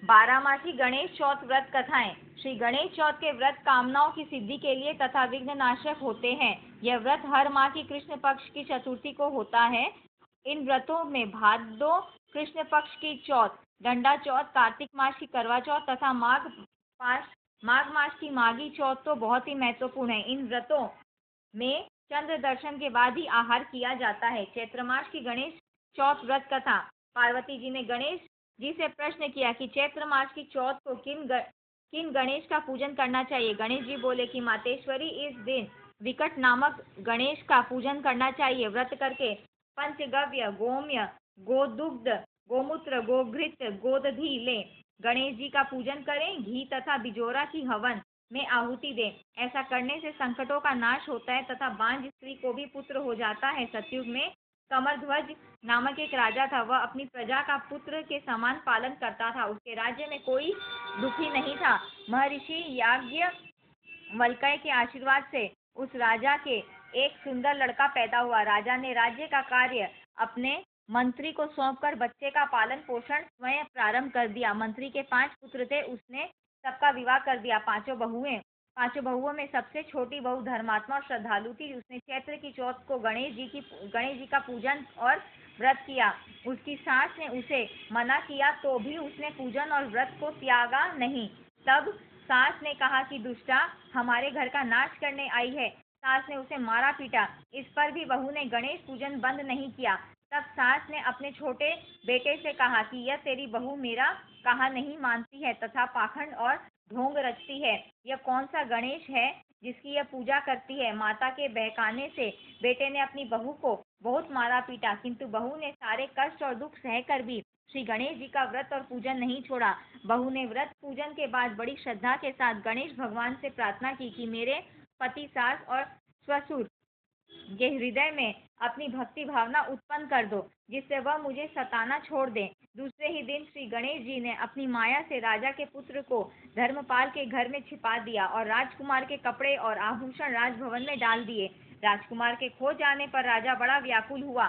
बारामासी गणेश चौथ व्रत कथाएं। श्री गणेश चौथ के व्रत कामनाओं की सिद्धि के लिए तथा विघ्न नाशक होते हैं। यह व्रत हर माह की कृष्ण पक्ष की चतुर्थी को होता है। इन व्रतों में भादो कृष्ण पक्ष की चौथ, डंडा चौथ, कार्तिक मास की करवा चौथ तथा माघ मास की माघी चौथ तो बहुत ही महत्वपूर्ण है। इन व्रतों में चंद्र दर्शन के बाद ही आहार किया जाता है। चैत्र मास की गणेश चौथ व्रत कथा। पार्वती जी ने गणेश जी से प्रश्न किया कि चैत्र मास की चौथ को किन गणेश का पूजन करना चाहिए। गणेश जी बोले कि मातेश्वरी, इस दिन विकट नामक गणेश का पूजन करना चाहिए। व्रत करके पंचगव्य, गोम्य, गोदुग्ध, गोमूत्र, गोघृत, गोदधी ले गणेश जी का पूजन करें। घी तथा बिजोरा की हवन में आहुति दें। ऐसा करने से संकटों का नाश होता है तथा बांझ स्त्री को भी पुत्र हो जाता है। सतयुग में कमरध्वज नामक एक राजा था। वह अपनी प्रजा का पुत्र के समान पालन करता था। उसके राज्य में कोई दुखी नहीं था। महर्षि याज्ञवल्क्य के आशीर्वाद से उस राजा के एक सुंदर लड़का पैदा हुआ। राजा ने राज्य का कार्य अपने मंत्री को सौंपकर बच्चे का पालन पोषण स्वयं प्रारंभ कर दिया। मंत्री के 5 पुत्र थे। उसने सबका विवाह कर दिया। पांचों बहुओं में सबसे छोटी बहू धर्मात्मा और श्रद्धालु थी। उसने चैत्र की चौथ को गणेश जी का पूजन और व्रत किया। उसकी सास ने उसे मना किया तो भी उसने पूजन और व्रत को त्यागा नहीं। तब सास ने कहा कि दुष्टा, हमारे घर का नाश करने आई है। सास ने उसे मारा पीटा। इस पर भी बहू ने गणेश पूजन बंद नहीं किया। तब सास ने अपने छोटे बेटे से कहा कि यह तेरी बहू मेरा कहा नहीं मानती है तथा पाखंड और ढोंग रचती है। यह कौन सा गणेश है जिसकी यह पूजा करती है। माता के बहकाने से बेटे ने अपनी बहू को बहुत मारा पीटा, किंतु बहू ने सारे कष्ट और दुख सहकर भी श्री गणेश जी का व्रत और पूजन नहीं छोड़ा। बहू ने व्रत पूजन के बाद बड़ी श्रद्धा के साथ गणेश भगवान से प्रार्थना की कि मेरे पति, सास और ससुर के हृदय में अपनी भक्ति भावना उत्पन्न कर दो, जिससे वह मुझे सताना छोड़ दें। दूसरे ही दिन श्री गणेश जी ने अपनी माया से राजा के पुत्र को धर्मपाल के घर में छिपा दिया और राजकुमार के कपड़े और आभूषण राजभवन में डाल दिए। राजकुमार के खो जाने पर राजा बड़ा व्याकुल हुआ।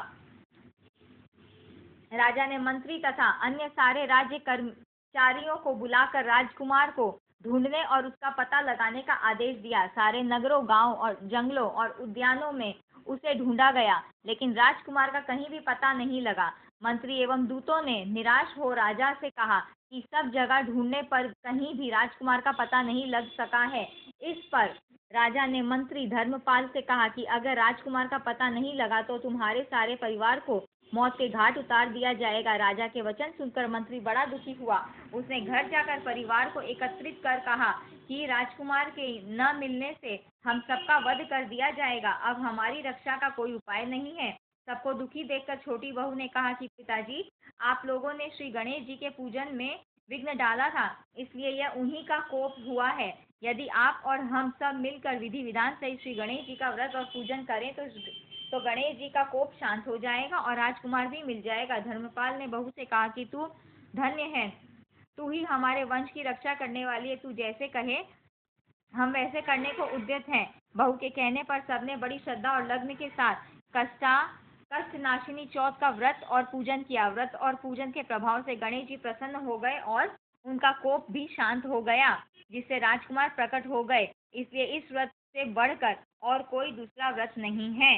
राजा ने मंत्री तथा अन्य सारे राज्य कर्मचारियों को बुलाकर राजकुमार को ढूंढने और उसका पता लगाने का आदेश दिया। सारे नगरों, गांवों और जंगलों और उद्यानों में उसे ढूंढा गया, लेकिन राजकुमार का कहीं भी पता नहीं लगा। मंत्री एवं दूतों ने निराश हो राजा से कहा कि सब जगह ढूंढने पर कहीं भी राजकुमार का पता नहीं लग सका है। इस पर राजा ने मंत्री धर्मपाल से कहा कि अगर राजकुमार का पता नहीं लगा तो तुम्हारे सारे परिवार को मौत के घाट उतार दिया जाएगा। राजा के वचन सुनकर मंत्री बड़ा दुखी हुआ। उसने घर जाकर परिवार को एकत्रित कर कहा कि राजकुमार के न मिलने से हम सबका वध कर दिया जाएगा। अब हमारी रक्षा का कोई उपाय नहीं है। सबको दुखी देखकर छोटी बहू ने कहा कि पिताजी, आप लोगों ने श्री गणेश जी के पूजन में विघ्न डाला था, इसलिए यह उन्हीं का कोप हुआ है। यदि आप और हम सब मिलकर विधि विधान से श्री गणेश जी का व्रत और पूजन करें तो गणेश जी का कोप शांत हो जाएगा और राजकुमार भी मिल जाएगा। धर्मपाल ने बहू से कहा कि तू धन्य है, तू ही हमारे वंश की रक्षा करने वाली है। तू जैसे कहे हम वैसे करने को उद्यत हैं। बहू के कहने पर सबने बड़ी श्रद्धा और लग्न के साथ कष्ट नाशिनी चौथ का व्रत और पूजन किया। व्रत और पूजन के प्रभाव से गणेश जी प्रसन्न हो गए और उनका कोप भी शांत हो गया, जिससे राजकुमार प्रकट हो गए। इसलिए इस व्रत से बढ़कर और कोई दूसरा व्रत नहीं है।